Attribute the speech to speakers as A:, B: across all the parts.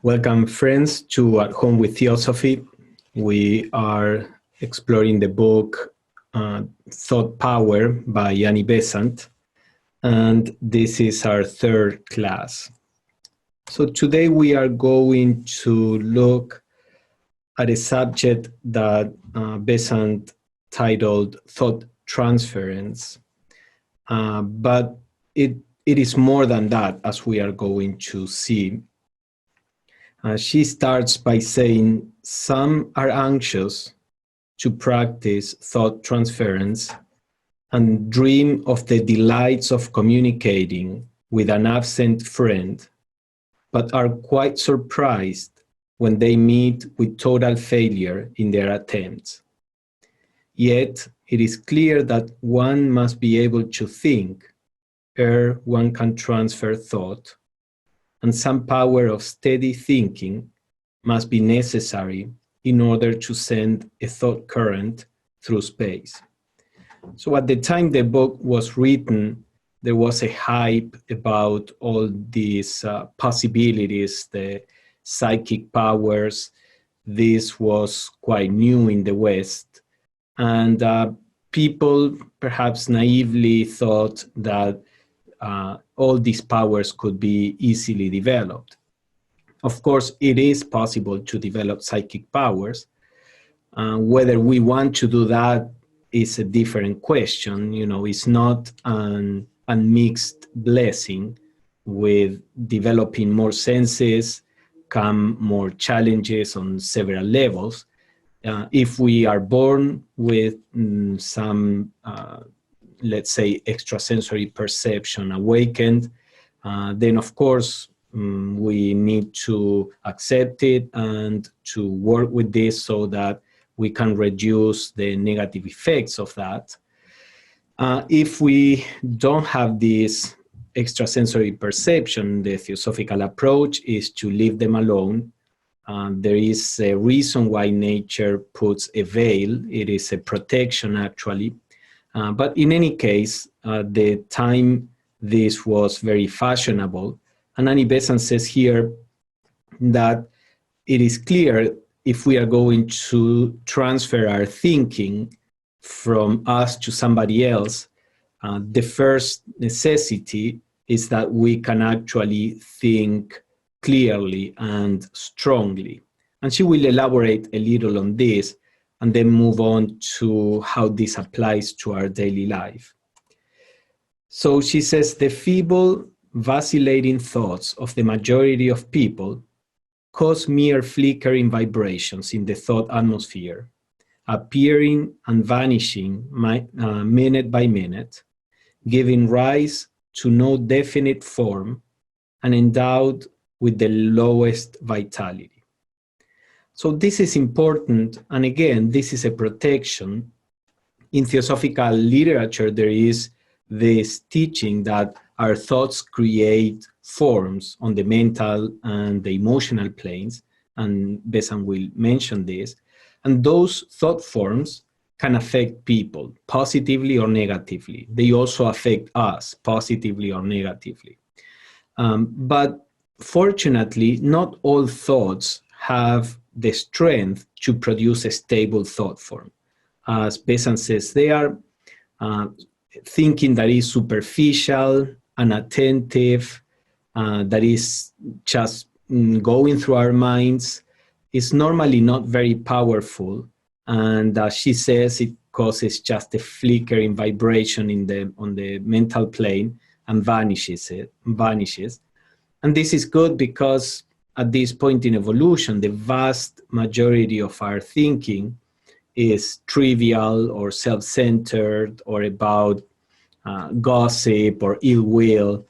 A: Welcome, friends, to At Home with Theosophy. We are exploring the book Thought Power by Annie Besant, and this is our third class. So today we are going to look at a subject that Besant titled Thought Transference, but it is more than that, as we are going to see. She starts by saying, some are anxious to practice thought transference and dream of the delights of communicating with an absent friend, but are quite surprised when they meet with total failure in their attempts. Yet, it is clear that one must be able to think ere one can transfer thought, and some power of steady thinking must be necessary in order to send a thought current through space. So at the time the book was written, there was a hype about all these possibilities, the psychic powers. This was quite new in the West. And people perhaps naively thought that all these powers could be easily developed. Of course, it is possible to develop psychic powers. Whether we want to do that is a different question. You know, it's not an unmixed blessing. With developing more senses come more challenges on several levels. If we are born with some let's say, extrasensory perception awakened, then of course we need to accept it and to work with this so that we can reduce the negative effects of that. If we don't have this extrasensory perception, the Theosophical approach is to leave them alone. There is a reason why nature puts a veil. It is a protection, actually. But in any case, the time this was very fashionable. And Annie Besant says here that it is clear if we are going to transfer our thinking from us to somebody else, the first necessity is that we can actually think clearly and strongly. And she will elaborate a little on this and then move on to how this applies to our daily life. So she says, the feeble, vacillating thoughts of the majority of people cause mere flickering vibrations in the thought atmosphere, appearing and vanishing minute by minute, giving rise to no definite form and endowed with the lowest vitality. So this is important, and again, this is a protection. In Theosophical literature, there is this teaching that our thoughts create forms on the mental and the emotional planes, and Besant will mention this, and those thought forms can affect people positively or negatively. They also affect us positively or negatively. But fortunately, not all thoughts have the strength to produce a stable thought form. As Besant says, they are thinking that is superficial, unattentive, that is just going through our minds, is normally not very powerful. And she says it causes just a flickering vibration on the mental plane and vanishes. And this is good because at this point in evolution, the vast majority of our thinking is trivial or self-centered or about gossip or ill will.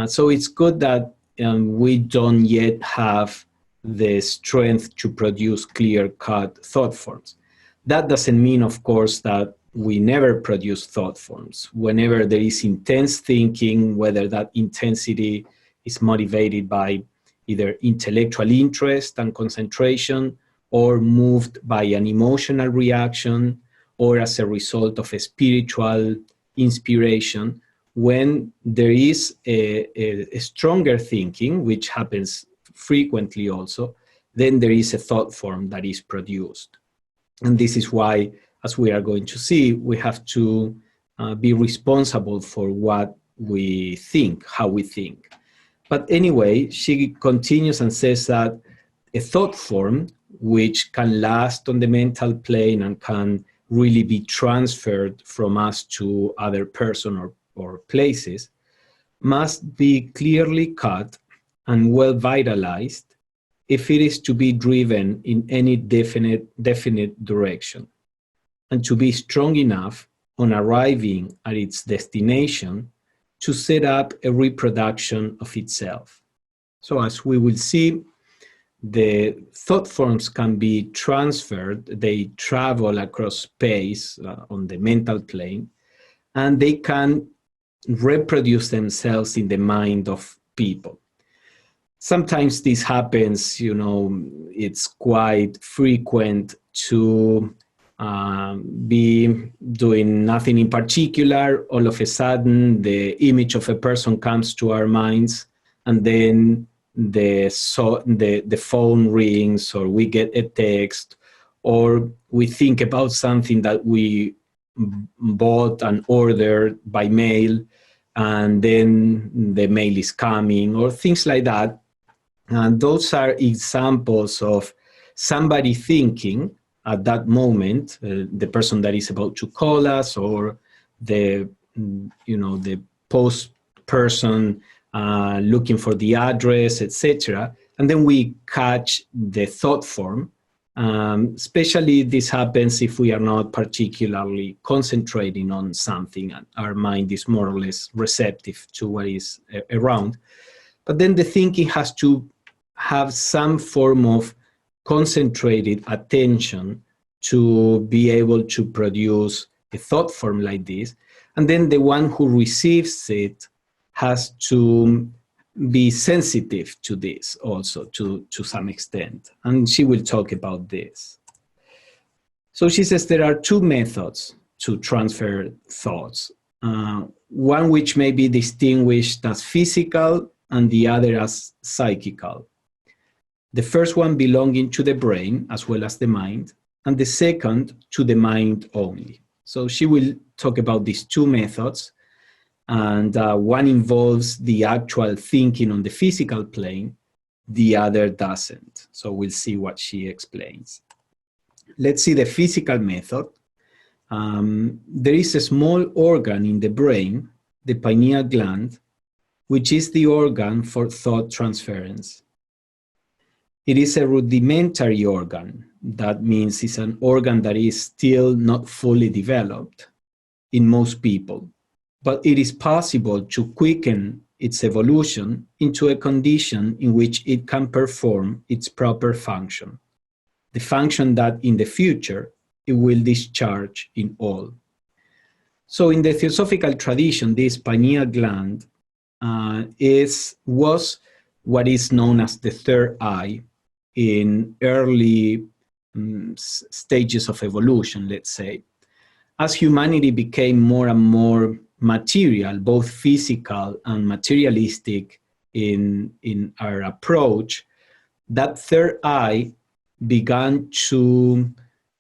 A: So it's good that we don't yet have the strength to produce clear-cut thought forms. That doesn't mean, of course, that we never produce thought forms. Whenever there is intense thinking, whether that intensity is motivated by either intellectual interest and concentration, or moved by an emotional reaction, or as a result of a spiritual inspiration, when there is a stronger thinking, which happens frequently also, then there is a thought form that is produced. And this is why, as we are going to see, we have to be responsible for what we think, how we think. But anyway, she continues and says that a thought form which can last on the mental plane and can really be transferred from us to other person or places must be clearly cut and well vitalized if it is to be driven in any definite direction, and to be strong enough on arriving at its destination to set up a reproduction of itself. So as we will see, the thought forms can be transferred, they travel across space on the mental plane, and they can reproduce themselves in the mind of people. Sometimes this happens, it's quite frequent to be doing nothing in particular. All of a sudden, the image of a person comes to our minds, and then the phone rings, or we get a text, or we think about something that we bought and ordered by mail, and then the mail is coming, or things like that. And those are examples of somebody thinking at that moment, the person that is about to call us, or the post person looking for the address, etc. And then we catch the thought form. Especially this happens if we are not particularly concentrating on something and our mind is more or less receptive to what is around. But then the thinking has to have some form of concentrated attention to be able to produce a thought form like this. And then the one who receives it has to be sensitive to this also to some extent. And she will talk about this. So she says there are two methods to transfer thoughts. One which may be distinguished as physical and the other as psychical. The first one belonging to the brain as well as the mind, and the second to the mind only. So she will talk about these two methods, and one involves the actual thinking on the physical plane, the other doesn't. So we'll see what she explains. Let's see the physical method. There is a small organ in the brain, the pineal gland, which is the organ for thought transference. It is a rudimentary organ. That means it's an organ that is still not fully developed in most people, but it is possible to quicken its evolution into a condition in which it can perform its proper function, the function that in the future it will discharge in all. So in the Theosophical tradition, this pineal gland was what is known as the third eye in early stages of evolution, let's say. As humanity became more and more material, both physical and materialistic in our approach, that third eye began to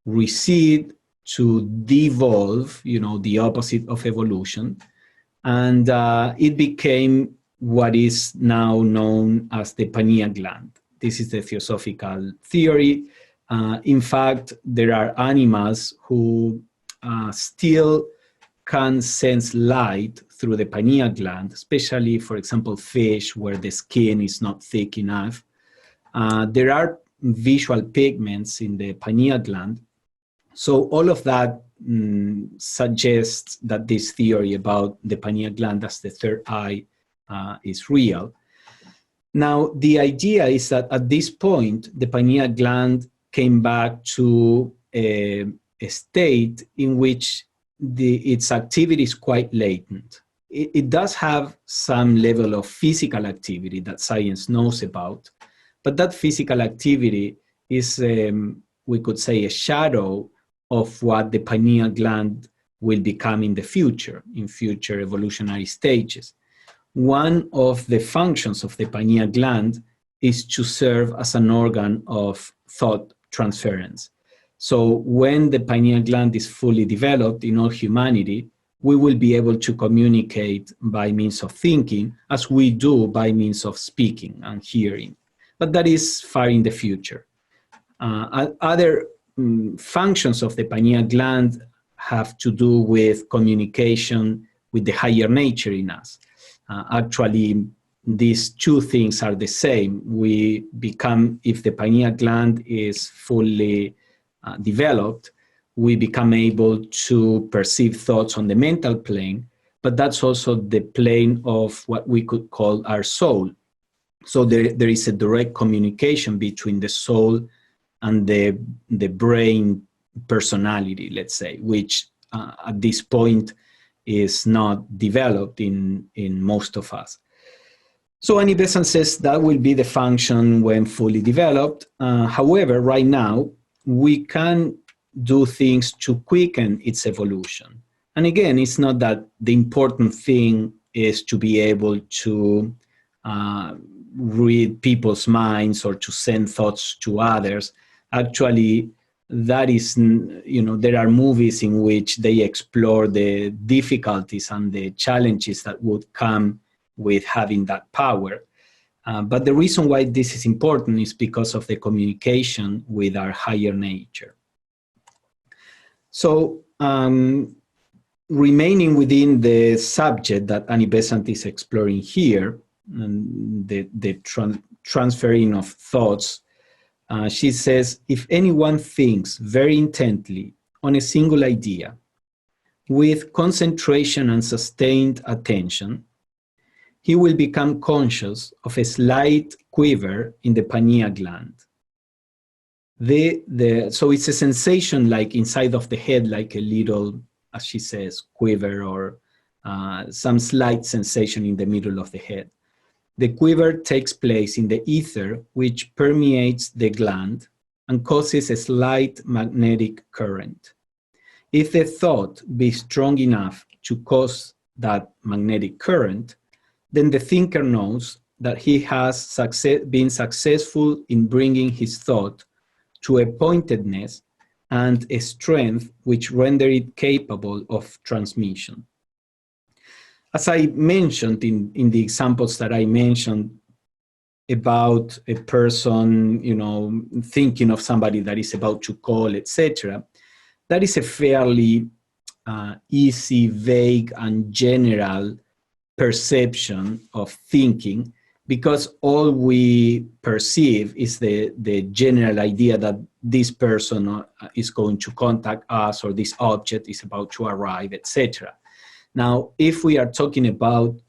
A: recede, to devolve, the opposite of evolution. And it became what is now known as the pineal gland. This is the Theosophical theory. In fact, there are animals who still can sense light through the pineal gland, especially, for example, fish where the skin is not thick enough. There are visual pigments in the pineal gland. So all of that suggests that this theory about the pineal gland as the third eye is real. Now, the idea is that at this point, the pineal gland came back to a state in which its activity is quite latent. It does have some level of physical activity that science knows about, but that physical activity is, we could say, a shadow of what the pineal gland will become in the future, in future evolutionary stages. One of the functions of the pineal gland is to serve as an organ of thought transference. So when the pineal gland is fully developed in all humanity, we will be able to communicate by means of thinking as we do by means of speaking and hearing. But that is far in the future. Other functions of the pineal gland have to do with communication with the higher nature in us. Actually, these two things are the same. We become, if the pineal gland is fully developed, we become able to perceive thoughts on the mental plane, but that's also the plane of what we could call our soul. So there is a direct communication between the soul and the brain personality, let's say, which at this point is not developed in most of us. So Annie Besant says that will be the function when fully developed. However, right now, we can do things to quicken its evolution. And again, it's not that the important thing is to be able to read people's minds or to send thoughts to others. Actually, that is, there are movies in which they explore the difficulties and the challenges that would come with having that power. But the reason why this is important is because of the communication with our higher nature. So remaining within the subject that Annie Besant is exploring here, and the transferring of thoughts, she says, if anyone thinks very intently on a single idea with concentration and sustained attention, he will become conscious of a slight quiver in the pineal gland. So it's a sensation like inside of the head, like a little, as she says, quiver or some slight sensation in the middle of the head. The quiver takes place in the ether, which permeates the gland and causes a slight magnetic current. If the thought be strong enough to cause that magnetic current, then the thinker knows that he has been successful in bringing his thought to a pointedness and a strength which render it capable of transmission. As I mentioned in the examples that I mentioned about a person, thinking of somebody that is about to call, etc., that is a fairly easy, vague, and general perception of thinking, because all we perceive is the general idea that this person is going to contact us or this object is about to arrive, etc. Now, if we are talking about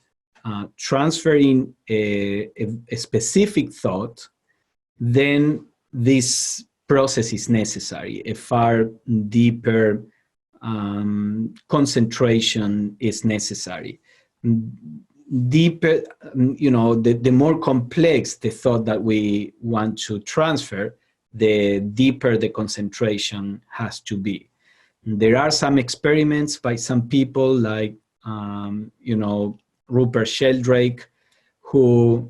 A: transferring a specific thought, then this process is necessary. A far deeper concentration is necessary. Deeper, the more complex the thought that we want to transfer, the deeper the concentration has to be. There are some experiments by some people like, Rupert Sheldrake, who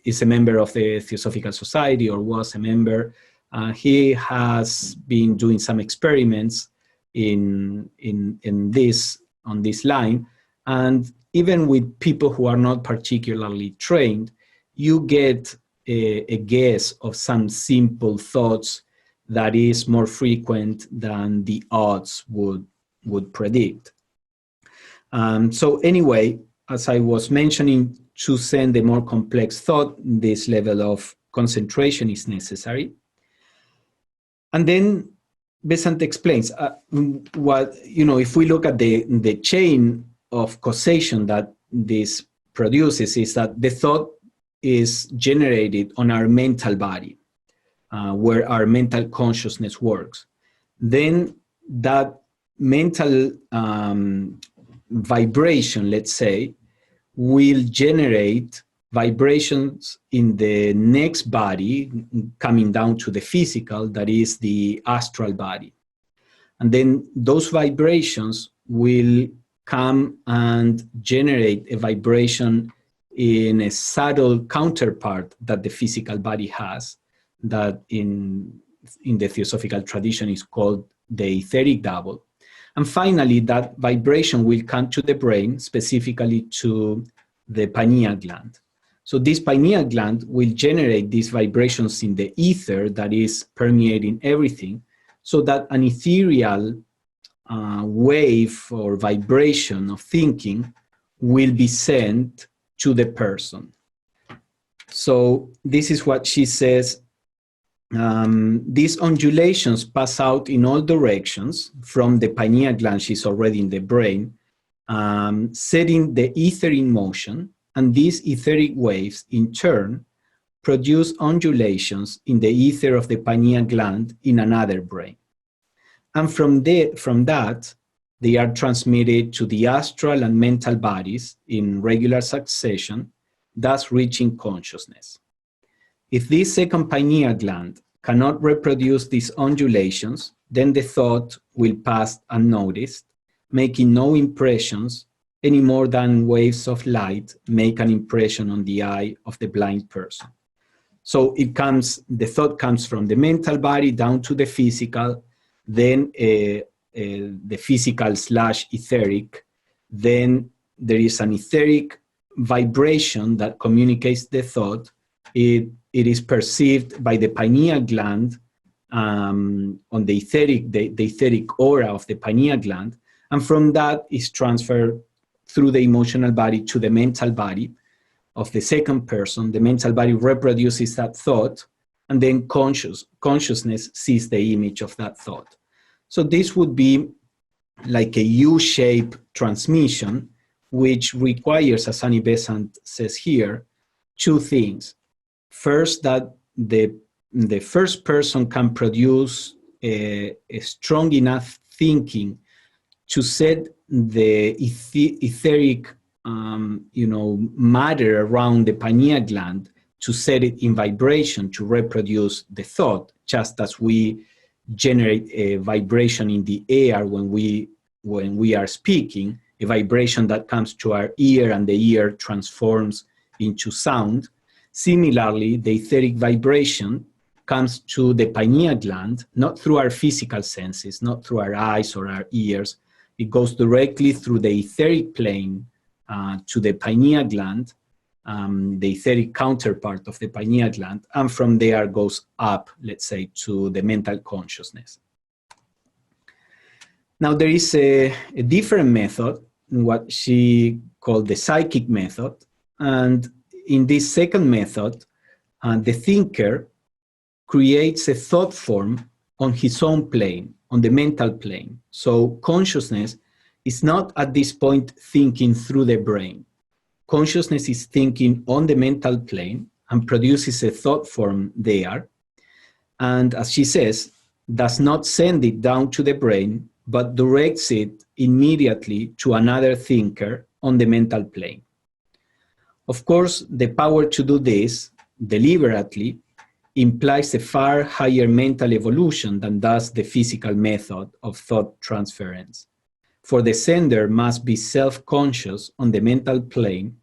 A: is a member of the Theosophical Society or was a member. He has been doing some experiments on this line. And even with people who are not particularly trained, you get a guess of some simple thoughts that is more frequent than the odds would predict. So anyway, as I was mentioning, to send a more complex thought, this level of concentration is necessary. And then Besant explains if we look at the chain of causation that this produces, is that the thought is generated on our mental body, where our mental consciousness works. Then that mental vibration, let's say, will generate vibrations in the next body, coming down to the physical, that is the astral body. And then those vibrations will come and generate a vibration in a subtle counterpart that the physical body has, that in the Theosophical tradition is called the etheric double. And finally, that vibration will come to the brain, specifically to the pineal gland. So this pineal gland will generate these vibrations in the ether that is permeating everything, so that an ethereal wave or vibration of thinking will be sent to the person. So this is what she says. These undulations pass out in all directions from the pineal gland, she's already in the brain, setting the ether in motion, and these etheric waves in turn produce undulations in the ether of the pineal gland in another brain. And from that, they are transmitted to the astral and mental bodies in regular succession, thus reaching consciousness. If this second pineal gland cannot reproduce these undulations, then the thought will pass unnoticed, making no impressions any more than waves of light make an impression on the eye of the blind person. So the thought comes from the mental body down to the physical, then the physical / etheric, then there is an etheric vibration that communicates the thought. It is perceived by the pineal gland on the etheric aura of the pineal gland, and from that is transferred through the emotional body to the mental body of the second person. The mental body reproduces that thought, and then consciousness sees the image of that thought. So this would be like a U-shaped transmission, which requires, as Annie Besant says here, two things. First, that the first person can produce a strong enough thinking to set the etheric matter around the pineal gland, to set it in vibration to reproduce the thought, just as we generate a vibration in the air when we are speaking, a vibration that comes to our ear and the ear transforms into sound. Similarly, the etheric vibration comes to the pineal gland, not through our physical senses, not through our eyes or our ears. It goes directly through the etheric plane to the pineal gland, the etheric counterpart of the pineal gland, and from there goes up, let's say, to the mental consciousness. Now, there is a different method, what she called the psychic method, and in this second method, the thinker creates a thought form on his own plane, on the mental plane. So consciousness is not at this point thinking through the brain. Consciousness is thinking on the mental plane and produces a thought form there. And as she says, does not send it down to the brain, but directs it immediately to another thinker on the mental plane. Of course, the power to do this deliberately implies a far higher mental evolution than does the physical method of thought transference. For the sender must be self-conscious on the mental plane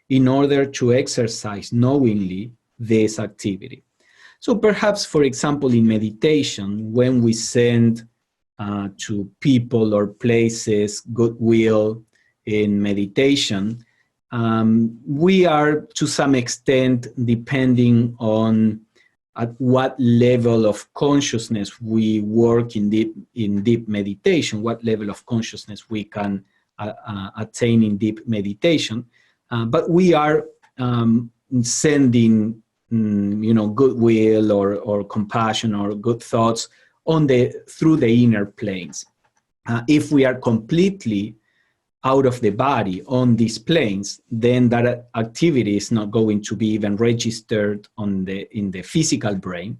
A: in order to exercise knowingly this activity. So perhaps, for example, in meditation, when we send to people or places goodwill in meditation, we are to some extent depending on at what level of consciousness we work in deep meditation, what level of consciousness we can attain in deep meditation. But we are sending goodwill or compassion or good thoughts through the inner planes. If we are completely out of the body on these planes, then that activity is not going to be even registered in the physical brain.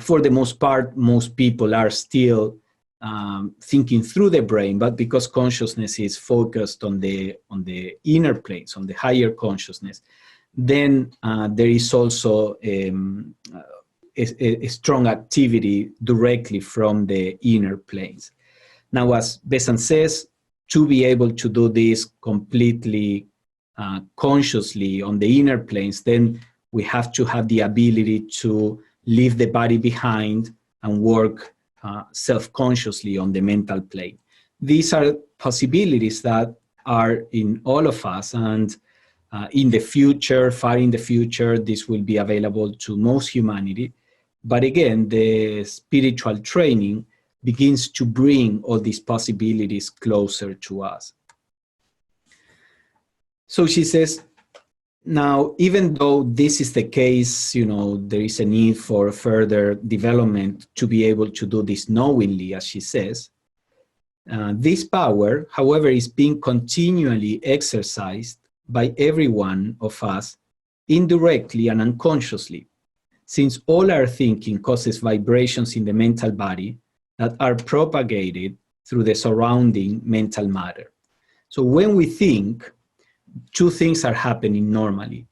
A: For the most part, most people are still thinking through the brain, but because consciousness is focused on the inner planes, on the higher consciousness, then there is also a strong activity directly from the inner planes. Now, as Besant says, to be able to do this completely consciously on the inner planes, then we have to have the ability to leave the body behind and work self-consciously on the mental plane. These are possibilities that are in all of us, and in the future, far in the future, this will be available to most humanity. But again, the spiritual training begins to bring all these possibilities closer to us. So she says, now, even though this is the case, there is a need for further development to be able to do this knowingly, as she says. This power, however, is being continually exercised by every one of us, indirectly and unconsciously, since all our thinking causes vibrations in the mental body that are propagated through the surrounding mental matter. So when we think, two things are happening normally.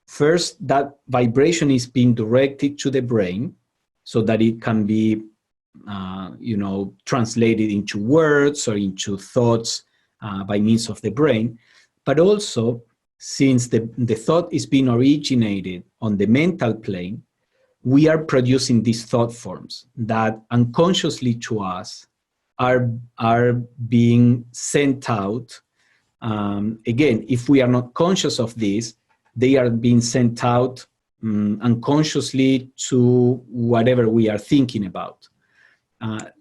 A: First, that vibration is being directed to the brain so that it can be, translated into words or into thoughts by means of the brain. But also, since the thought is being originated on the mental plane, we are producing these thought forms that unconsciously to us are being sent out. Again, if we are not conscious of this, they are being sent out unconsciously to whatever we are thinking about.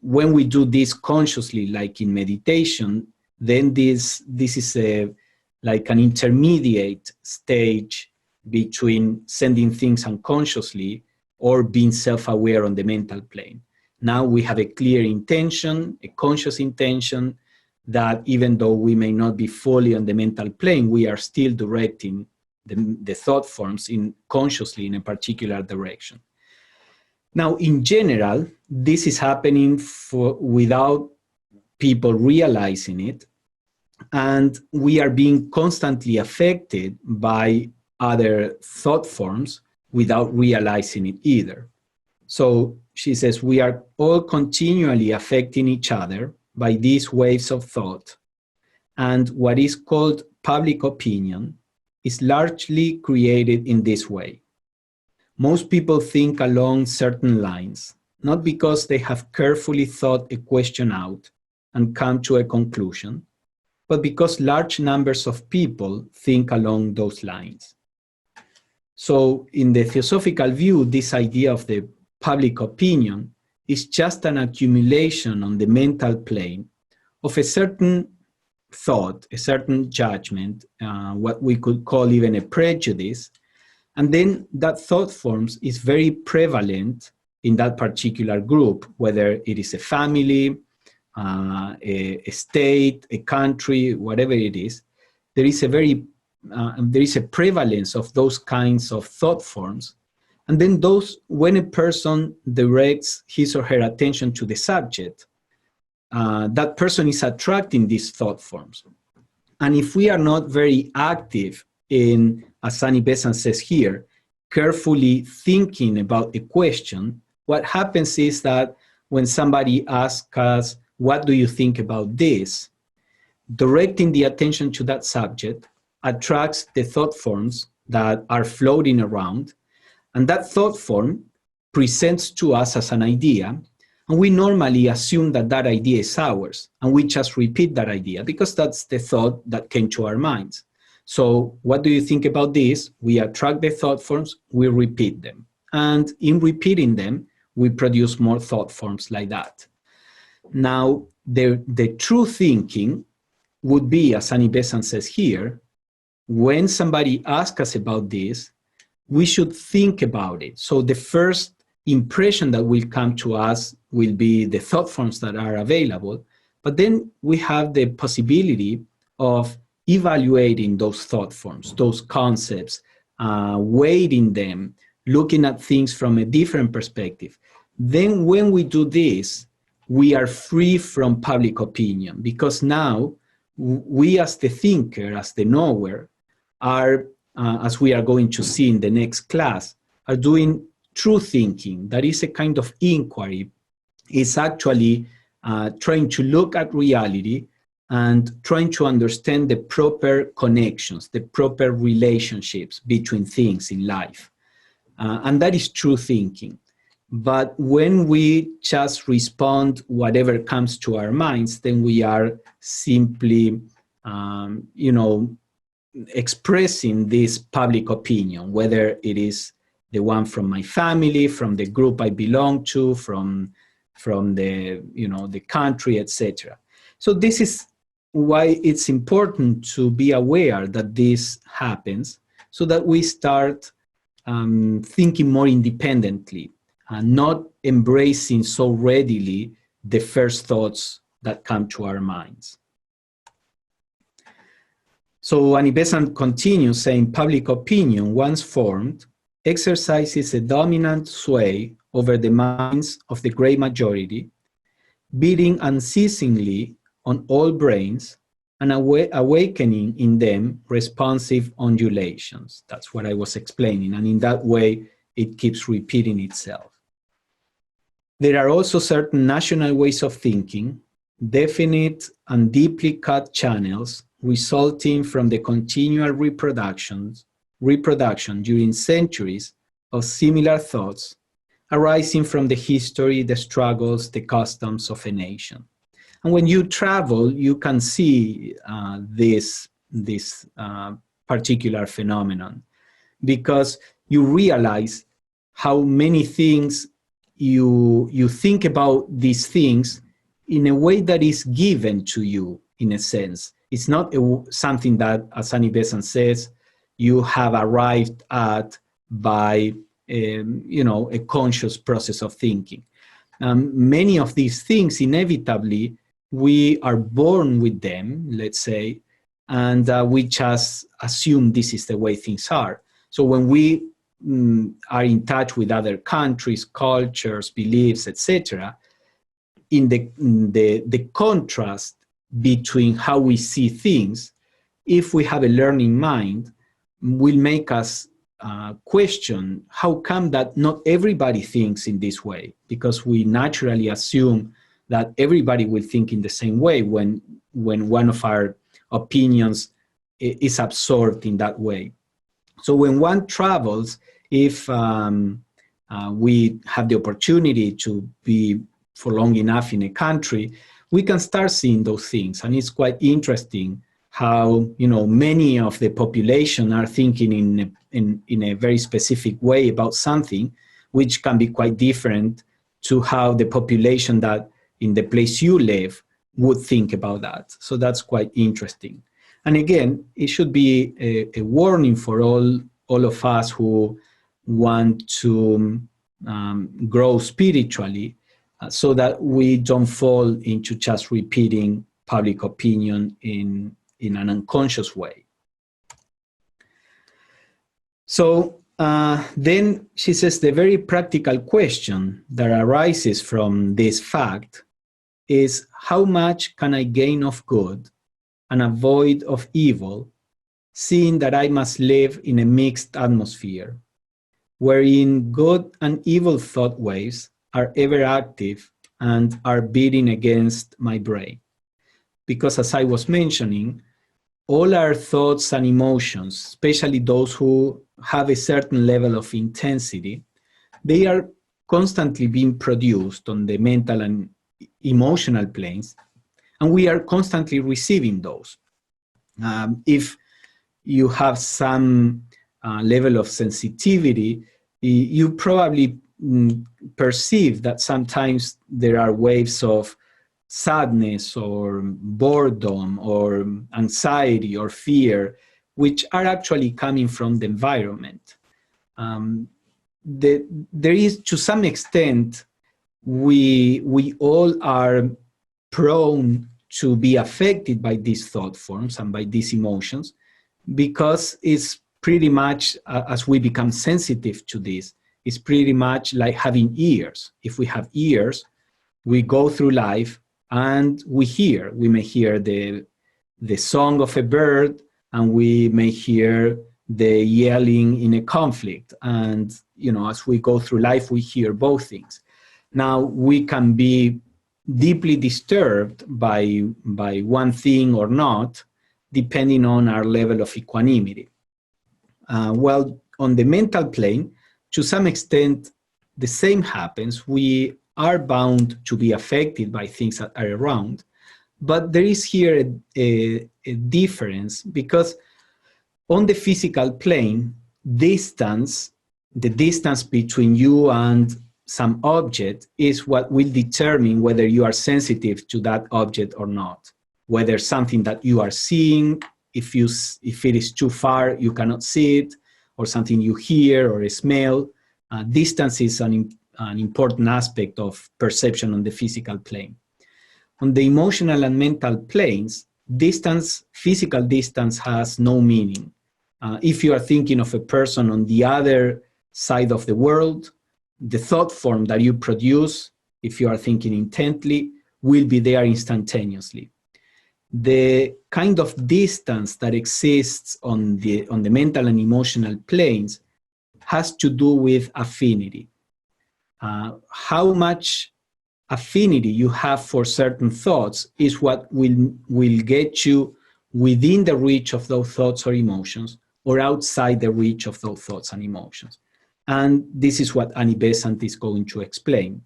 A: When we do this consciously, like in meditation, then this is like an intermediate stage between sending things unconsciously or being self-aware on the mental plane. Now we have a clear intention, a conscious intention, that even though we may not be fully on the mental plane, we are still directing the thought forms consciously in a particular direction. Now, in general, this is happening without people realizing it, and we are being constantly affected by other thought forms without realizing it either. So she says, we are all continually affecting each other by these waves of thought, and what is called public opinion is largely created in this way. Most people think along certain lines, not because they have carefully thought a question out and come to a conclusion, but because large numbers of people think along those lines. So in the Theosophical view, this idea of the public opinion is just an accumulation on the mental plane of a certain thought, a certain judgment, what we could call even a prejudice, and then that thought forms is very prevalent in that particular group, whether it is a family, a state, a country, whatever it is. There is a prevalence of those kinds of thought forms. And then when a person directs his or her attention to the subject, that person is attracting these thought forms. And if we are not very active in, as Annie Besant says here, carefully thinking about a question, what happens is that when somebody asks us, what do you think about this? Directing the attention to that subject attracts the thought forms that are floating around, and that thought form presents to us as an idea, and we normally assume that that idea is ours, and we just repeat that idea because that's the thought that came to our minds. So what do you think about this? We attract the thought forms, we repeat them. And in repeating them, we produce more thought forms like that. Now, the true thinking would be, as Annie Besant says here, when somebody asks us about this, we should think about it. So the first impression that will come to us will be the thought forms that are available, but then we have the possibility of evaluating those thought forms, those concepts, weighting them, looking at things from a different perspective. Then when we do this, we are free from public opinion, because now we as the thinker, as the knower, are, as we are going to see in the next class, are doing true thinking. That is a kind of inquiry. It's actually trying to look at reality and trying to understand the proper connections, the proper relationships between things in life. And that is true thinking. But when we just respond whatever comes to our minds, then we are simply, expressing this public opinion, whether it is the one from my family, from the group I belong to, from the country, etc. So this is why it's important to be aware that this happens, so that we start thinking more independently and not embracing so readily the first thoughts that come to our minds. So Annie Besant continues saying, public opinion, once formed, exercises a dominant sway over the minds of the great majority, beating unceasingly on all brains and awakening in them responsive undulations. That's what I was explaining. And in that way, it keeps repeating itself. There are also certain national ways of thinking, definite and deeply cut channels resulting from the continual reproduction during centuries of similar thoughts arising from the history, the struggles, the customs of a nation. And when you travel, you can see this particular phenomenon, because you realize how many things you think about these things in a way that is given to you, in a sense. It's not something that, as Annie Besant says, you have arrived at by a conscious process of thinking. Many of these things, inevitably, we are born with them, let's say, and we just assume this is the way things are. So when we are in touch with other countries, cultures, beliefs, etc., in the contrast between how we see things, if we have a learning mind, will make us question how come that not everybody thinks in this way, because we naturally assume that everybody will think in the same way when one of our opinions is absorbed in that way. So when one travels, if we have the opportunity to be for long enough in a country, we can start seeing those things. And it's quite interesting how many of the population are thinking in a very specific way about something, which can be quite different to how the population that in the place you live would think about that. So that's quite interesting. And again, it should be a warning for all of us who want to grow spiritually, so that we don't fall into just repeating public opinion in an unconscious way. So then she says the very practical question that arises from this fact is, how much can I gain of good and avoid of evil, seeing that I must live in a mixed atmosphere, wherein good and evil thought waves are ever active and are beating against my brain? Because as I was mentioning, all our thoughts and emotions, especially those who have a certain level of intensity, they are constantly being produced on the mental and emotional planes, and we are constantly receiving those. If you have some level of sensitivity, you probably perceive that sometimes there are waves of sadness or boredom or anxiety or fear, which are actually coming from the environment. There is, to some extent, we all are prone to be affected by these thought forms and by these emotions, because it's pretty much, as we become sensitive to this, it's pretty much like having ears. If we have ears, we go through life and we may hear the song of a bird, and we may hear the yelling in a conflict. And, as we go through life, we hear both things. Now, we can be deeply disturbed by one thing or not, depending on our level of equanimity. While on the mental plane, to some extent, the same happens. We are bound to be affected by things that are around, but there is here a difference, because on the physical plane, the distance between you and some object is what will determine whether you are sensitive to that object or not. Whether something that you are seeing, if it is too far, you cannot see it, or something you hear or smell. Distance is an important aspect of perception on the physical plane. On the emotional and mental planes, physical distance has no meaning. If you are thinking of a person on the other side of the world, the thought form that you produce, if you are thinking intently, will be there instantaneously. The kind of distance that exists on the mental and emotional planes has to do with affinity. How much affinity you have for certain thoughts is what will get you within the reach of those thoughts or emotions, or outside the reach of those thoughts and emotions. And this is what Annie Besant is going to explain.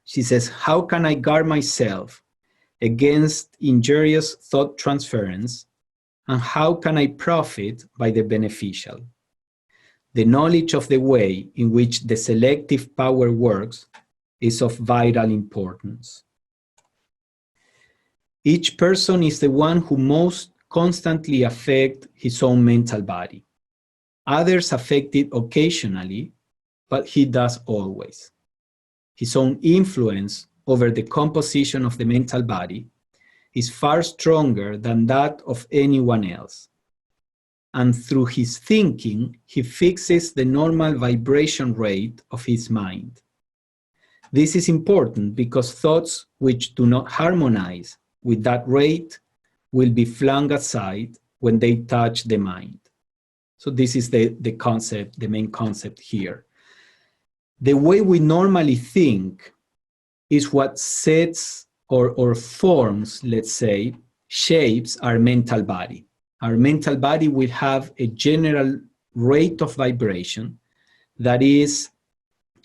A: She says, how can I guard myself against injurious thought transference, and how can I profit by the beneficial? The knowledge of the way in which the selective power works is of vital importance. Each person is the one who most constantly affects his own mental body. Others affect it occasionally, but he does always. His own influence over the composition of the mental body is far stronger than that of anyone else. And through his thinking, he fixes the normal vibration rate of his mind. This is important because thoughts which do not harmonize with that rate will be flung aside when they touch the mind. So this is the concept, the main concept here. The way we normally think is what sets or forms, let's say, shapes our mental body. Our mental body will have a general rate of vibration that is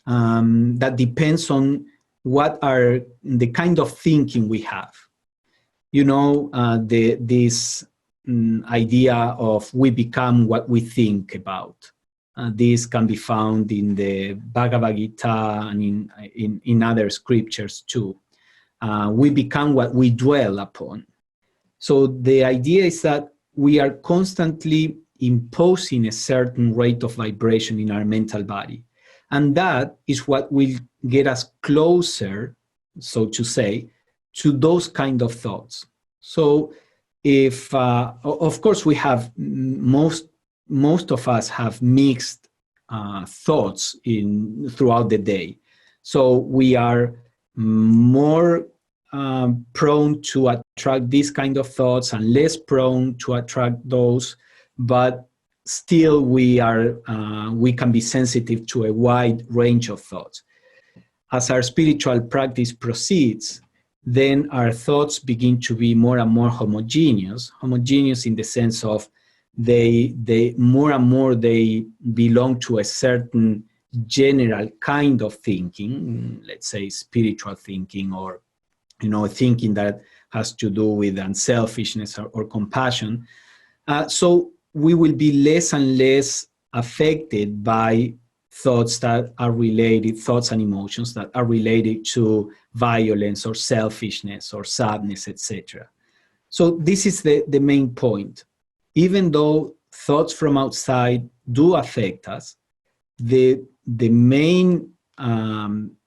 A: that depends on what are the kind of thinking we have. You know, this idea of we become what we think about. This can be found in the Bhagavad Gita and in other scriptures too. We become what we dwell upon. So the idea is that we are constantly imposing a certain rate of vibration in our mental body. And that is what will get us closer, so to say, to those kind of thoughts. So if, of course, we have, most of us have mixed thoughts throughout the day. So we are more prone to attract these kind of thoughts and less prone to attract those, but still we can be sensitive to a wide range of thoughts. As our spiritual practice proceeds, then our thoughts begin to be more and more homogeneous in the sense of they more and more they belong to a certain general kind of thinking, let's say spiritual thinking, or thinking that has to do with unselfishness or compassion. So we will be less and less affected by thoughts and emotions that are related to violence or selfishness or sadness, etc. So this is the main point. Even though thoughts from outside do affect us, the main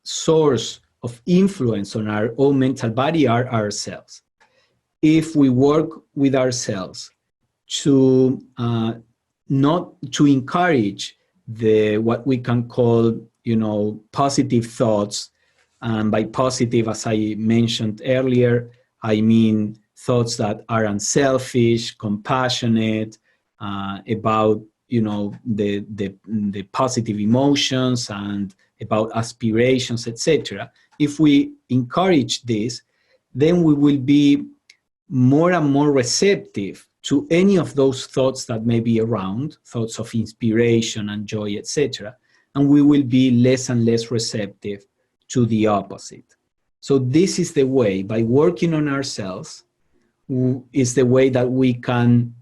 A: source of influence on our own mental body are ourselves. If we work with ourselves to not to encourage what we can call positive thoughts, and by positive, as I mentioned earlier, I mean thoughts that are unselfish, compassionate, about the positive emotions and about aspirations, etc. if we encourage this, then we will be more and more receptive to any of those thoughts that may be around, thoughts of inspiration and joy, etc. And we will be less and less receptive to the opposite. So this is the way, by working on ourselves, is the way that we can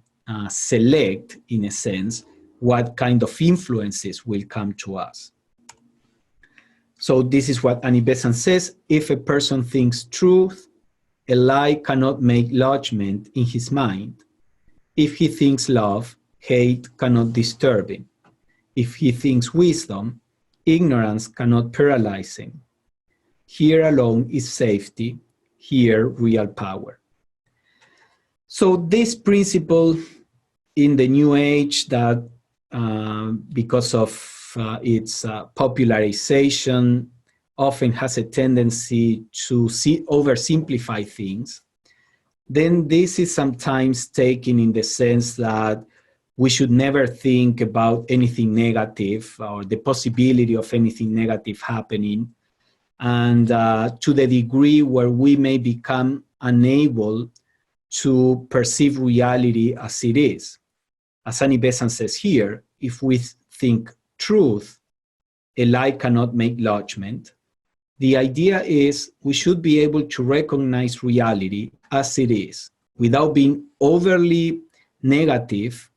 A: select, in a sense, what kind of influences will come to us. So this is what Annie Besant says: if a person thinks truth, a lie cannot make lodgment in his mind. If he thinks love, hate cannot disturb him. If he thinks wisdom, ignorance cannot paralyze him. Here alone is safety, here real power. So this principle in the New Age, that because of its popularization, often has a tendency to oversimplify things, then this is sometimes taken in the sense that we should never think about anything negative or the possibility of anything negative happening. And to the degree where we may become unable to perceive reality as it is. As Annie Besant says here, if we think truth, a lie cannot make lodgment. The idea is we should be able to recognize reality as it is, without being overly negative,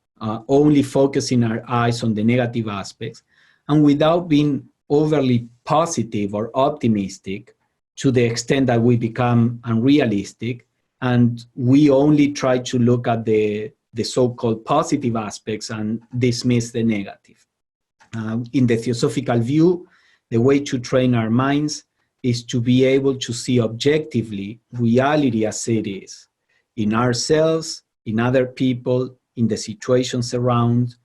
A: only focusing our eyes on the negative aspects, and without being overly positive or optimistic to the extent that we become unrealistic, and we only try to look at the so-called positive aspects and dismiss the negative. In the Theosophical view, the way to train our minds is to be able to see objectively reality as it is, in ourselves, in other people, in the situations around.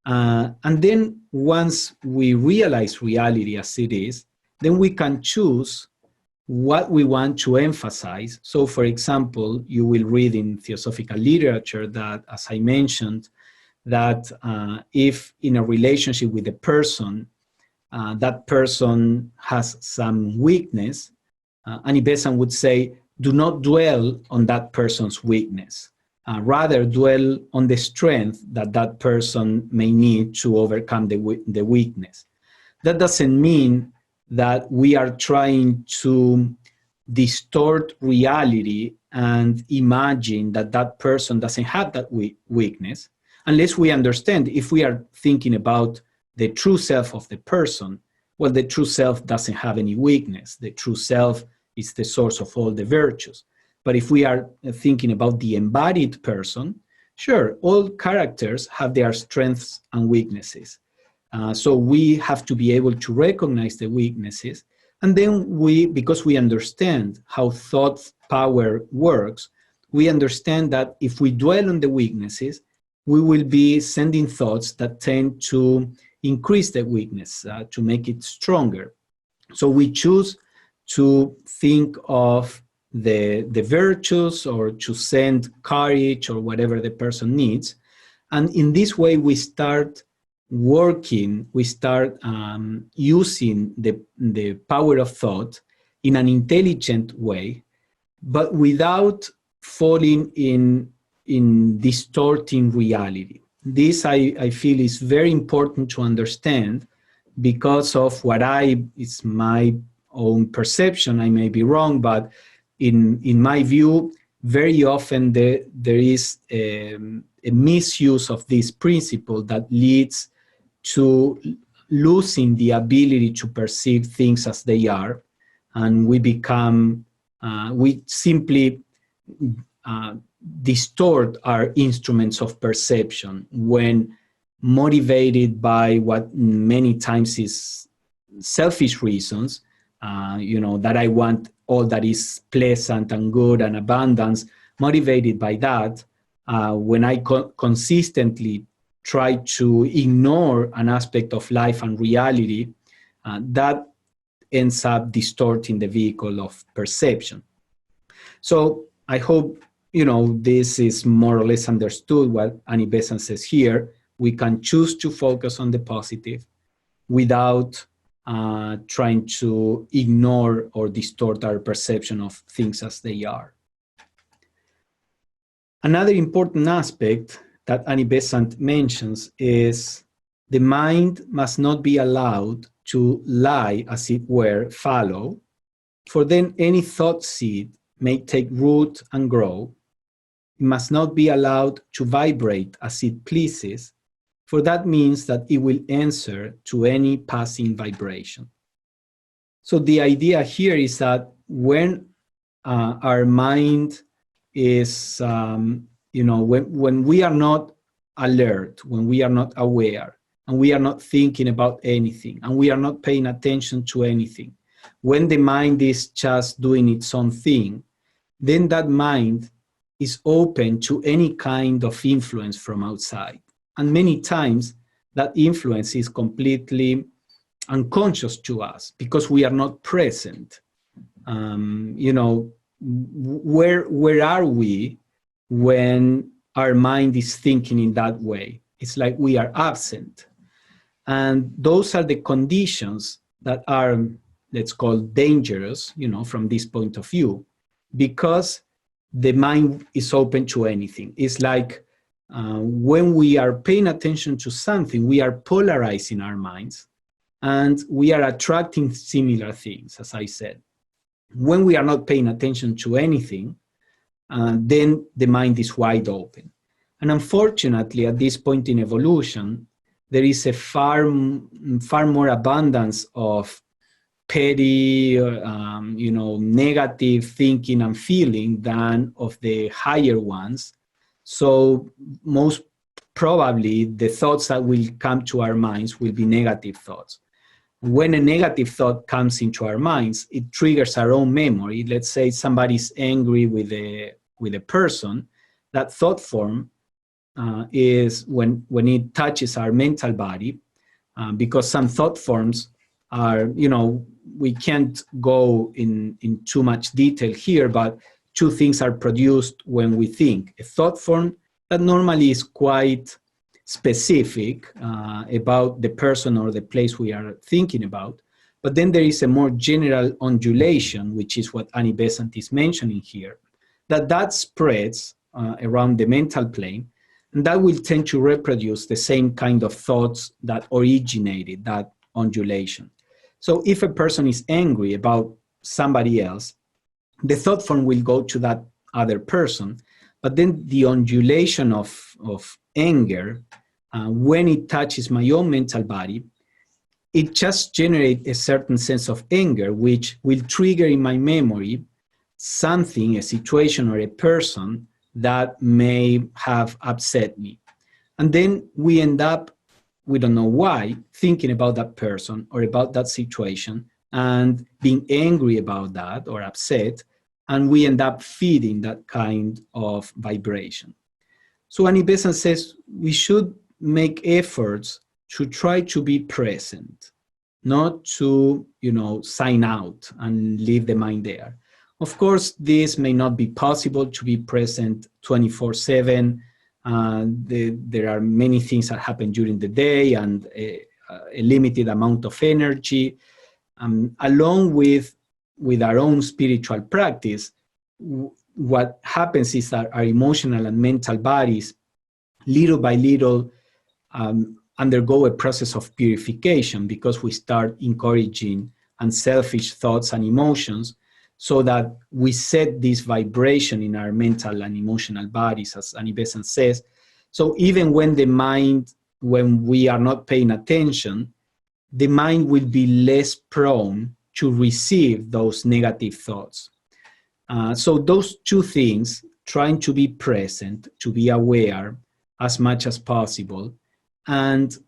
A: And then once we realize reality as it is, then we can choose what we want to emphasize. So for example, you will read in Theosophical literature that, as I mentioned, that if in a relationship with a person, that person has some weakness, Annie Besant would say, do not dwell on that person's weakness. Rather dwell on the strength that that person may need to overcome the weakness. That doesn't mean that we are trying to distort reality and imagine that that person doesn't have that weakness, unless we understand, if we are thinking about the true self of the person, well, the true self doesn't have any weakness. The true self is the source of all the virtues. But if we are thinking about the embodied person, sure, all characters have their strengths and weaknesses. So we have to be able to recognize the weaknesses. And then because we understand how thought power works, we understand that if we dwell on the weaknesses, we will be sending thoughts that tend to increase the weakness, to make it stronger. So we choose to think of the virtues, or to send courage or whatever the person needs. And in this way, we start working, we start using the power of thought in an intelligent way, but without falling in distorting reality. This I feel is very important to understand, because of what it's my own perception. I may be wrong, but in my view, very often there is a misuse of this principle that leads to losing the ability to perceive things as they are, and we simply distort our instruments of perception when motivated by what many times is selfish reasons, that I want all that is pleasant and good and abundance. Motivated by that, when I consistently try to ignore an aspect of life and reality, that ends up distorting the vehicle of perception. So I hope this is more or less understood what Annie Besant says here. We can choose to focus on the positive without trying to ignore or distort our perception of things as they are. Another important aspect that Annie Besant mentions is the mind must not be allowed to lie, as it were, fallow, for then any thought seed may take root and grow. It must not be allowed to vibrate as it pleases, for that means that it will answer to any passing vibration. So the idea here is that when our mind is, when we are not alert, when we are not aware, and we are not thinking about anything, and we are not paying attention to anything, when the mind is just doing its own thing, then that mind is open to any kind of influence from outside. And many times that influence is completely unconscious to us because we are not present. Where are we when our mind is thinking in that way? It's like we are absent. And those are the conditions that are, let's call, dangerous, from this point of view, because the mind is open to anything. It's like when we are paying attention to something, we are polarizing our minds and we are attracting similar things, as I said. When we are not paying attention to anything, then the mind is wide open. And unfortunately, at this point in evolution, there is a far more abundance of petty, negative thinking and feeling than of the higher ones. So most probably the thoughts that will come to our minds will be negative thoughts. When a negative thought comes into our minds, it triggers our own memory. Let's say somebody's angry with a person. That thought form is when it touches our mental body, because some thought forms are, we can't go in too much detail here, but two things are produced when we think. A thought form that normally is quite specific about the person or the place we are thinking about. But then there is a more general undulation, which is what Annie Besant is mentioning here, that spreads around the mental plane, and that will tend to reproduce the same kind of thoughts that originated that undulation. So if a person is angry about somebody else, the thought form will go to that other person, but then the undulation of anger, when it touches my own mental body, it just generates a certain sense of anger, which will trigger in my memory something, a situation or a person that may have upset me. And then we end up, we don't know why, thinking about that person or about that situation and being angry about that or upset, and we end up feeding that kind of vibration. So Annie Besant says we should make efforts to try to be present, not to, sign out and leave the mind there. Of course, this may not be possible to be present 24/7. There are many things that happen during the day and a limited amount of energy. Along with our own spiritual practice, what happens is that our emotional and mental bodies, little by little, undergo a process of purification because we start encouraging unselfish thoughts and emotions, so that we set this vibration in our mental and emotional bodies, as Annie Besant says. So even when we are not paying attention, the mind will be less prone to receive those negative thoughts. So those two things, trying to be present, to be aware as much as possible, and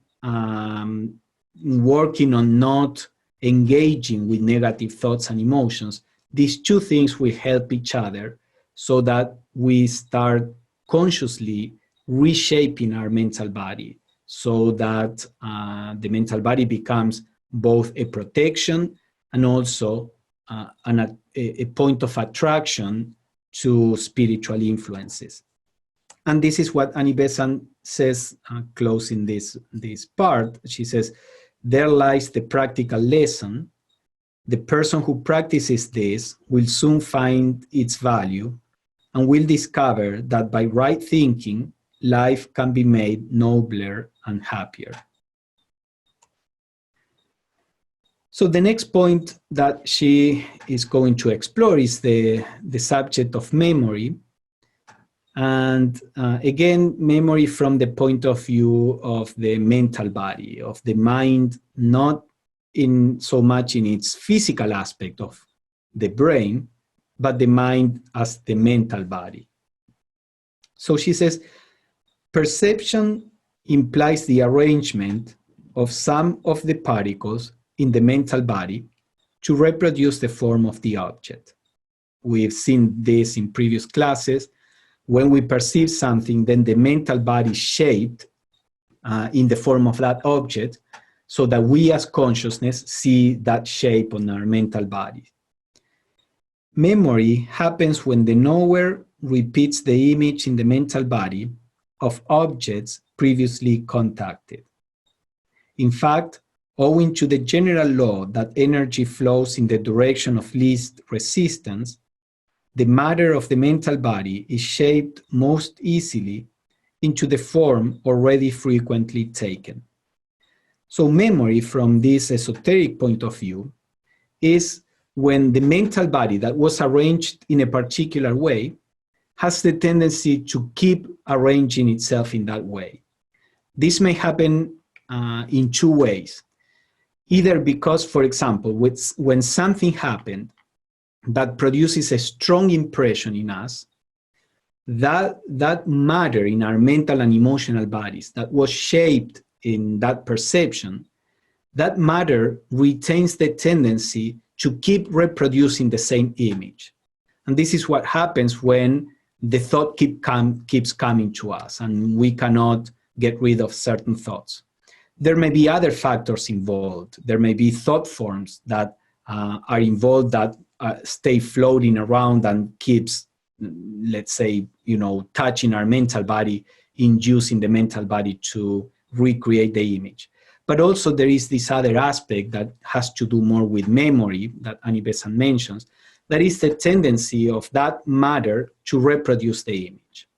A: working on not engaging with negative thoughts and emotions, these two things will help each other so that we start consciously reshaping our mental body, so that the mental body becomes both a protection and also a point of attraction to spiritual influences. And this is what Annie Besant says, closing this part. She says, There lies the practical lesson. The person who practices this will soon find its value and will discover that by right thinking, life can be made nobler and happier. So the next point that she is going to explore is the subject of memory. And again, memory from the point of view of the mental body, of the mind, not in so much in its physical aspect of the brain, but the mind as the mental body. So she says, perception implies the arrangement of some of the particles in the mental body to reproduce the form of the object. We've seen this in previous classes. When we perceive something, then the mental body is shaped in the form of that object, so that we as consciousness see that shape on our mental body. Memory happens when the knower repeats the image in the mental body of objects previously contacted. In fact, owing to the general law that energy flows in the direction of least resistance, the matter of the mental body is shaped most easily into the form already frequently taken. So memory, from this esoteric point of view, is when the mental body that was arranged in a particular way has the tendency to keep arranging itself in that way. This may happen in two ways. Either because, for example, when something happened that produces a strong impression in us, that matter in our mental and emotional bodies that was shaped in that perception, that matter retains the tendency to keep reproducing the same image. And this is what happens when the thought keeps coming to us and we cannot get rid of certain thoughts. There may be other factors involved. There may be thought forms that are involved that stay floating around and keeps, let's say, touching our mental body, inducing the mental body to recreate the image. But also there is this other aspect that has to do more with memory that Annie Besant mentions, that is the tendency of that matter to reproduce the image.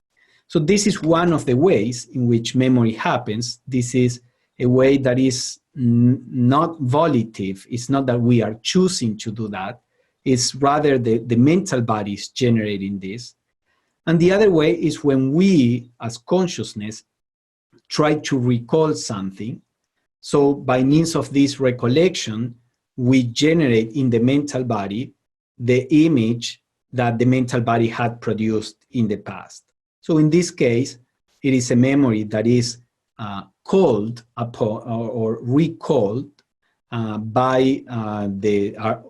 A: So this is one of the ways in which memory happens. This is a way that is not volitive. It's not that we are choosing to do that. It's rather the mental body is generating this. And the other way is when we, as consciousness, try to recall something. So by means of this recollection, we generate in the mental body the image that the mental body had produced in the past. So in this case, it is a memory that is called upon or recalled by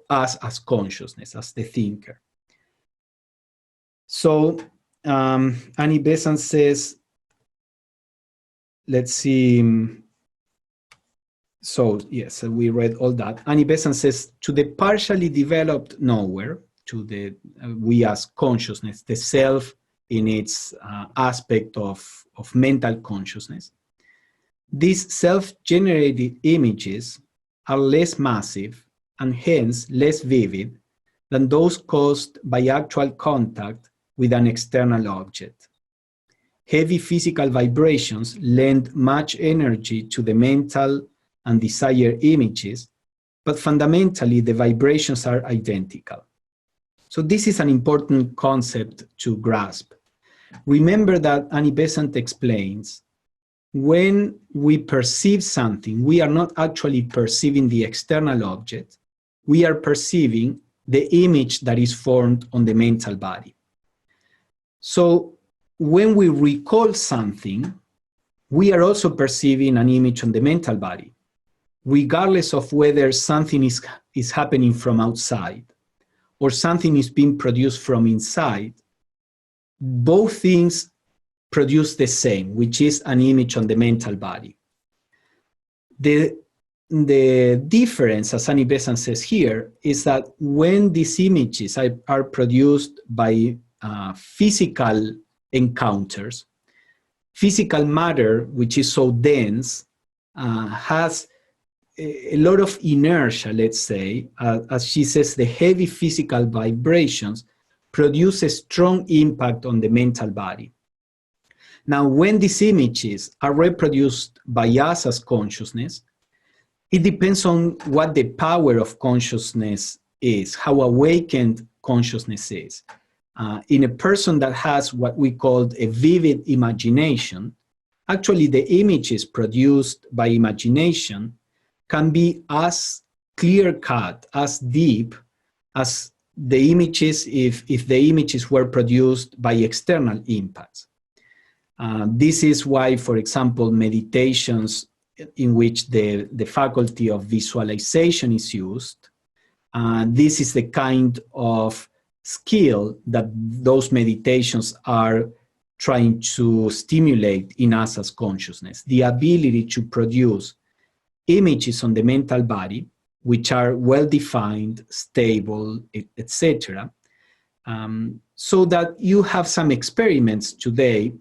A: us as consciousness, as the thinker. So Annie Besant says, let's see. So yes, we read all that. Annie Besant says, to the partially developed knower, to the we as consciousness, the self in its aspect of mental consciousness, these self-generated images are less massive and hence less vivid than those caused by actual contact with an external object. Heavy physical vibrations lend much energy to the mental and desired images, but fundamentally the vibrations are identical. So this is an important concept to grasp. Remember that Annie Besant explains, when we perceive something, we are not actually perceiving the external object, we are perceiving the image that is formed on the mental body. So when we recall something, we are also perceiving an image on the mental body, regardless of whether something is happening from outside or something is being produced from inside. Both things produce the same, which is an image on the mental body. The difference, as Annie Besant says here, is that when these images are produced by physical encounters, physical matter, which is so dense, has a lot of inertia, let's say, as she says, the heavy physical vibrations produce a strong impact on the mental body. Now, when these images are reproduced by us as consciousness, it depends on what the power of consciousness is, how awakened consciousness is. In a person that has what we call a vivid imagination, actually the images produced by imagination can be as clear-cut, as deep as the images if the images were produced by external impacts. This is why, for example, meditations in which the faculty of visualization is used, this is the kind of skill that those meditations are trying to stimulate in us as consciousness, the ability to produce images on the mental body, which are well-defined, stable, etc., so that you have some experiments today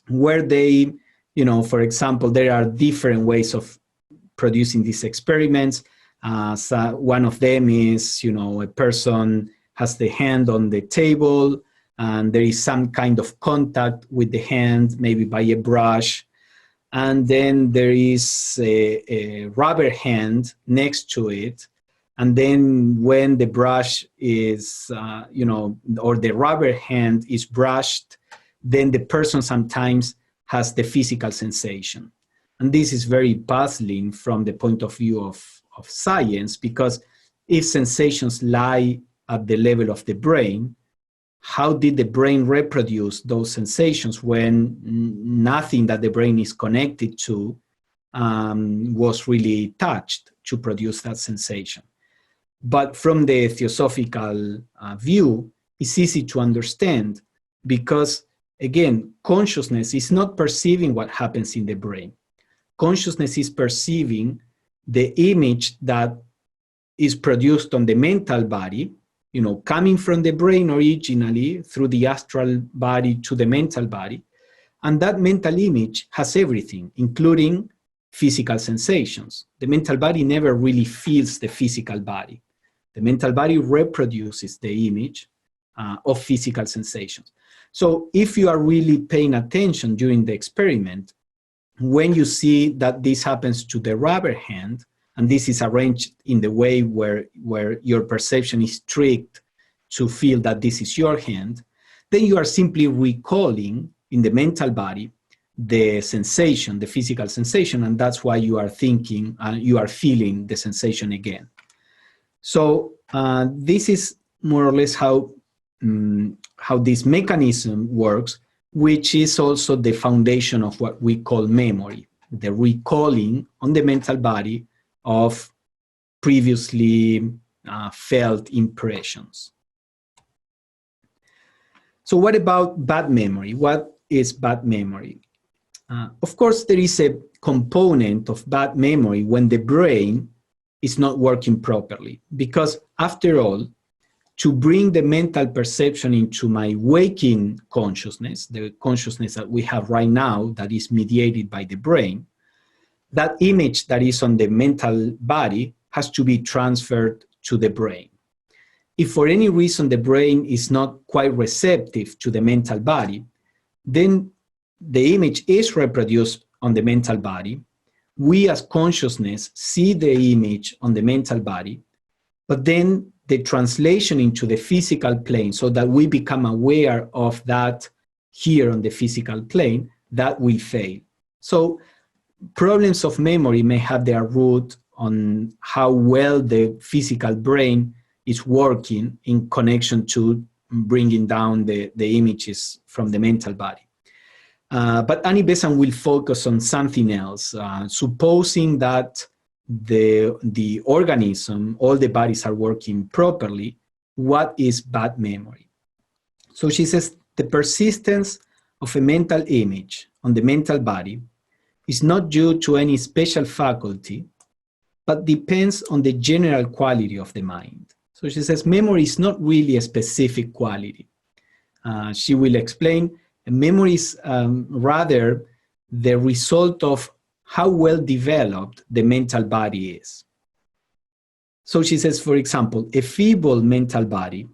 A: where they, for example, there are different ways of producing these experiments. So one of them is, a person has the hand on the table and there is some kind of contact with the hand, maybe by a brush. And then there is a rubber hand next to it. And then when the brush is, or the rubber hand is brushed, then the person sometimes has the physical sensation. And this is very puzzling from the point of view of science, because if sensations lie at the level of the brain, how did the brain reproduce those sensations when nothing that the brain is connected to was really touched to produce that sensation? But from the theosophical view, it's easy to understand because, again, consciousness is not perceiving what happens in the brain. Consciousness is perceiving the image that is produced on the mental body, coming from the brain originally through the astral body to the mental body. And that mental image has everything, including physical sensations. The mental body never really feels the physical body. The mental body reproduces the image of physical sensations. So if you are really paying attention during the experiment, when you see that this happens to the rubber hand, and this is arranged in the way where your perception is tricked to feel that this is your hand, then you are simply recalling in the mental body the sensation, the physical sensation, and that's why you are thinking, you are feeling the sensation again. So this is more or less how this mechanism works, which is also the foundation of what we call memory, the recalling on the mental body of previously felt impressions. So what about bad memory? What is bad memory? Of course, there is a component of bad memory when the brain is not working properly, because after all, to bring the mental perception into my waking consciousness, the consciousness that we have right now that is mediated by the brain, that image that is on the mental body has to be transferred to the brain. If for any reason the brain is not quite receptive to the mental body, then the image is reproduced on the mental body. We as consciousness see the image on the mental body, but then the translation into the physical plane so that we become aware of that here on the physical plane, that will fail. So problems of memory may have their root on how well the physical brain is working in connection to bringing down the images from the mental body. But Annie Besant will focus on something else. Supposing that the organism, all the bodies are working properly, what is bad memory? So she says the persistence of a mental image on the mental body is not due to any special faculty, but depends on the general quality of the mind. So she says memory is not really a specific quality. She will explain memory is rather the result of how well developed the mental body is. So she says, for example, a feeble mental body,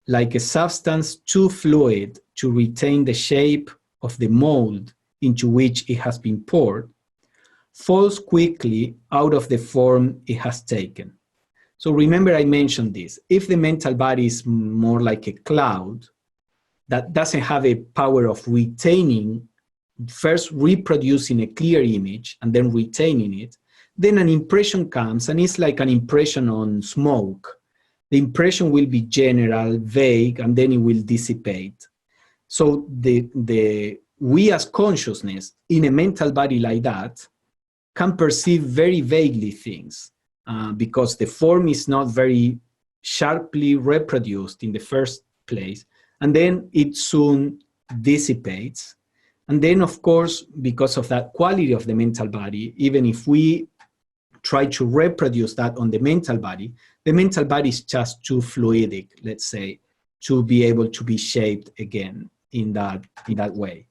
A: like a substance too fluid to retain the shape of the mold into which it has been poured, falls quickly out of the form it has taken. So remember I mentioned this. If the mental body is more like a cloud that doesn't have a power of retaining, first reproducing a clear image and then retaining it, then an impression comes and it's like an impression on smoke. The impression will be general, vague, and then it will dissipate. So we as consciousness in a mental body like that can perceive very vaguely things because the form is not very sharply reproduced in the first place, and then it soon dissipates. And then, of course, because of that quality of the mental body, even if we try to reproduce that on the mental body is just too fluidic, let's say, to be able to be shaped again in that way.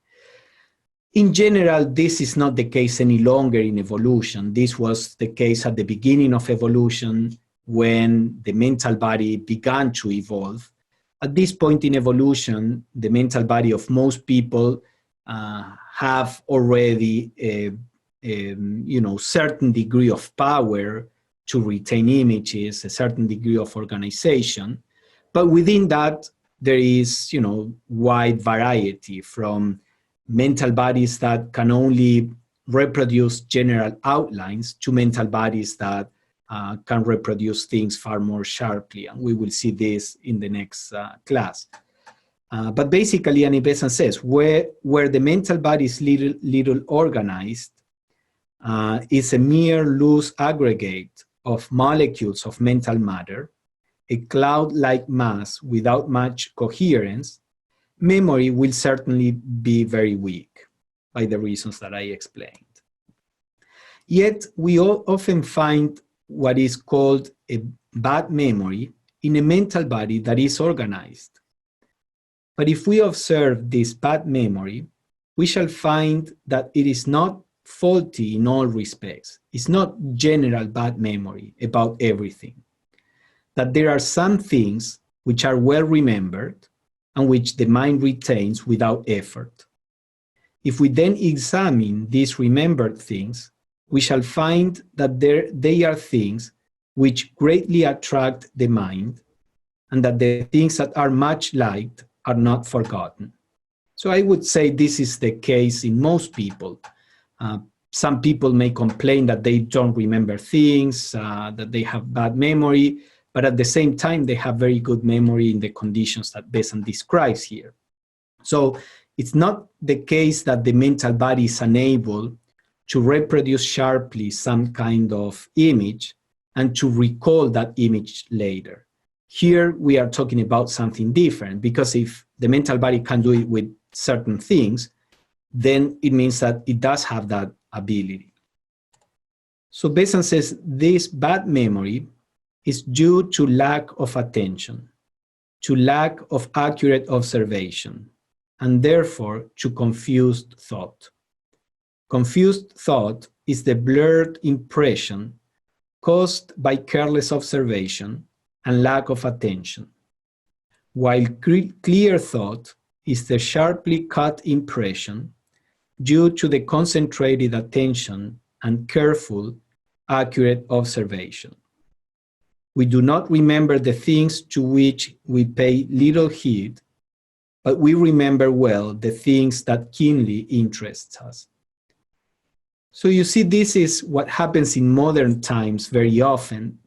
A: In general, this is not the case any longer in evolution. This was the case at the beginning of evolution when the mental body began to evolve. At this point in evolution, the mental body of most people have already a certain degree of power to retain images, a certain degree of organization. But within that, there is, wide variety from mental bodies that can only reproduce general outlines to mental bodies that can reproduce things far more sharply. And we will see this in the next class. But basically, Annie Besant says, where the mental body is little organized, is a mere loose aggregate of molecules of mental matter, a cloud-like mass without much coherence, memory will certainly be very weak by the reasons that I explained. Yet, we often find what is called a bad memory in a mental body that is organized. But if we observe this bad memory, we shall find that it is not faulty in all respects. It's not general bad memory about everything. That there are some things which are well remembered and which the mind retains without effort. If we then examine these remembered things, we shall find that they are things which greatly attract the mind, and that the things that are much liked are not forgotten. So I would say this is the case in most people. Some people may complain that they don't remember things, that they have bad memory, but at the same time, they have very good memory in the conditions that Besant describes here. So it's not the case that the mental body is unable to reproduce sharply some kind of image and to recall that image later. Here we are talking about something different, because if the mental body can do it with certain things, then it means that it does have that ability. So Besant says this bad memory is due to lack of attention, to lack of accurate observation, and therefore to confused thought. Confused thought is the blurred impression caused by careless observation and lack of attention, while clear thought is the sharply cut impression due to the concentrated attention and careful, accurate observation. We do not remember the things to which we pay little heed, but we remember well the things that keenly interest us. So you see, this is what happens in modern times very often.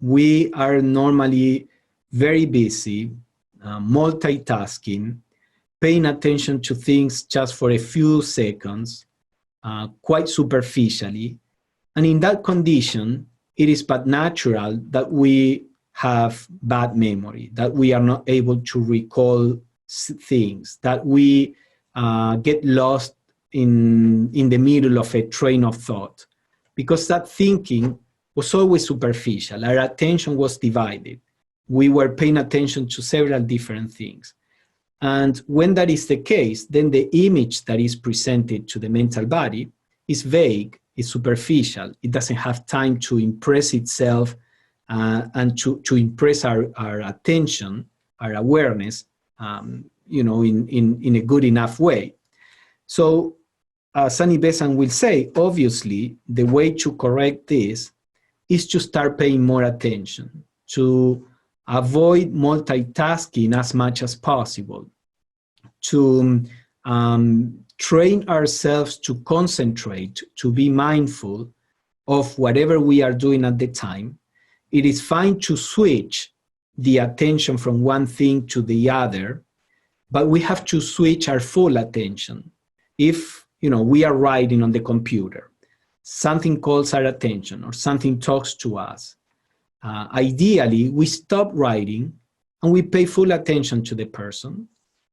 A: We are normally very busy, multitasking, paying attention to things just for a few seconds, quite superficially. And in that condition, it is but natural that we have bad memory, that we are not able to recall things, that we get lost in the middle of a train of thought, because that thinking was always superficial. Our attention was divided. We were paying attention to several different things. And when that is the case, then the image that is presented to the mental body is vague, is superficial. It doesn't have time to impress itself and to impress our attention, our awareness, in a good enough way. So, as Annie Besant will say, obviously, the way to correct this is to start paying more attention, to avoid multitasking as much as possible, to train ourselves to concentrate, to be mindful of whatever we are doing at the time. It is fine to switch the attention from one thing to the other, but we have to switch our full attention. If we are writing on the computer, something calls our attention or something talks to us, ideally we stop writing and we pay full attention to the person.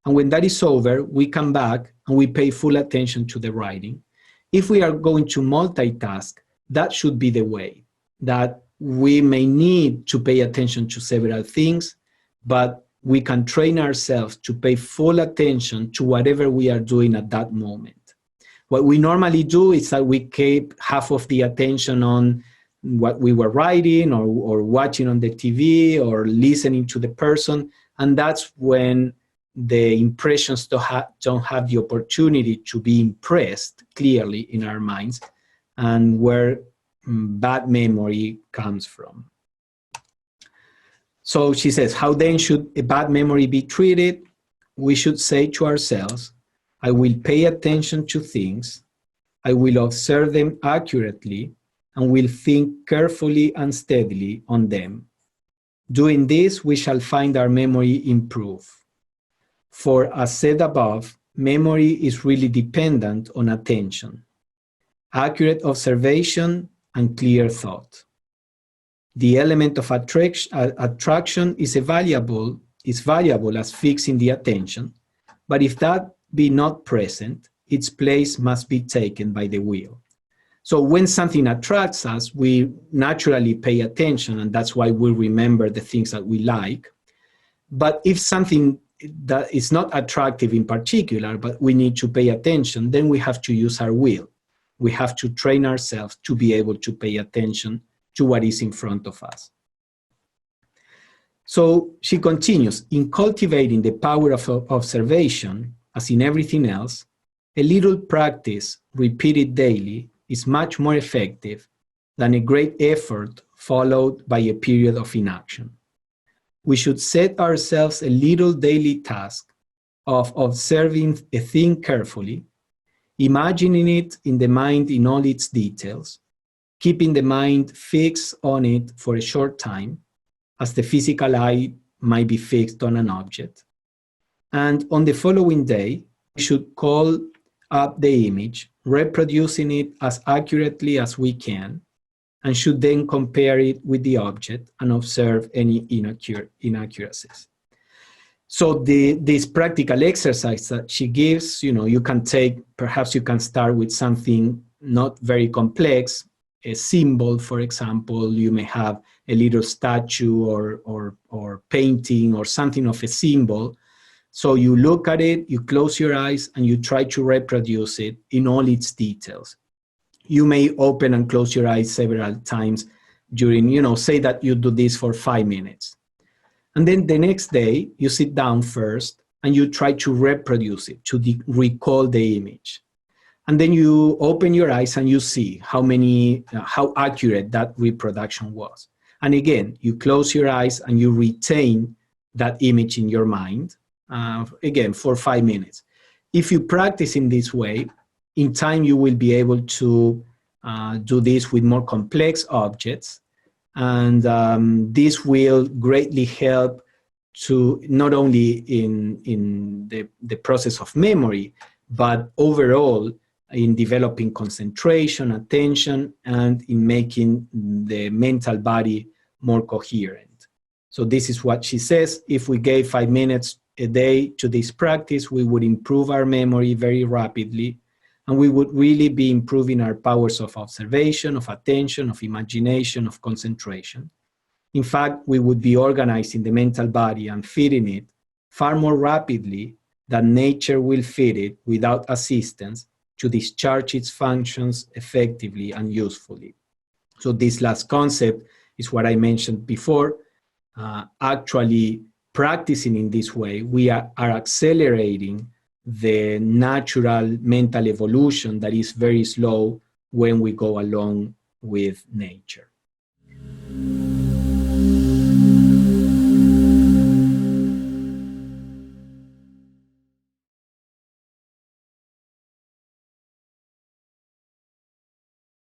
A: And when that is over, we come back and we pay full attention to the writing. If we are going to multitask, that should be the way, that we may need to pay attention to several things, but we can train ourselves to pay full attention to whatever we are doing at that moment. What we normally do is that we keep half of the attention on what we were writing or watching on the TV or listening to the person, and that's when the impressions don't have the opportunity to be impressed clearly in our minds, and where bad memory comes from. So she says, how then should a bad memory be treated? We should say to ourselves, I will pay attention to things, I will observe them accurately, and will think carefully and steadily on them. Doing this, we shall find our memory improve. For as said above, memory is really dependent on attention, accurate observation, and clear thought. The element of attraction is variable as fixing the attention, but if that be not present, its place must be taken by the will. So when something attracts us, we naturally pay attention, and that's why we remember the things that we like. But if something that is not attractive in particular, but we need to pay attention, then we have to use our will. We have to train ourselves to be able to pay attention to what is in front of us. So she continues, in cultivating the power of observation, as in everything else, a little practice repeated daily is much more effective than a great effort followed by a period of inaction. We should set ourselves a little daily task of observing a thing carefully, imagining it in the mind in all its details, keeping the mind fixed on it for a short time, as the physical eye might be fixed on an object. And on the following day, we should call up the image, reproducing it as accurately as we can, and should then compare it with the object and observe any inaccuracies. So this practical exercise that she gives, you can take, perhaps you can start with something not very complex, a symbol, for example. You may have a little statue or painting or something of a symbol. So you look at it, you close your eyes, and you try to reproduce it in all its details. You may open and close your eyes several times during, say that you do this for 5 minutes. And then the next day, you sit down first and you try to reproduce it, to recall the image. And then you open your eyes and you see how accurate that reproduction was. And again, you close your eyes and you retain that image in your mind, again, for 5 minutes. If you practice in this way, in time you will be able to do this with more complex objects. And this will greatly help to not only in the process of memory, but overall in developing concentration, attention, and in making the mental body more coherent. So this is what she says. If we gave 5 minutes a day to this practice, we would improve our memory very rapidly, and we would really be improving our powers of observation, of attention, of imagination, of concentration. In fact, we would be organizing the mental body and feeding it far more rapidly than nature will feed it without assistance to discharge its functions effectively and usefully. So this last concept is what I mentioned before. Actually practicing in this way, we are accelerating the natural mental evolution that is very slow when we go along with nature.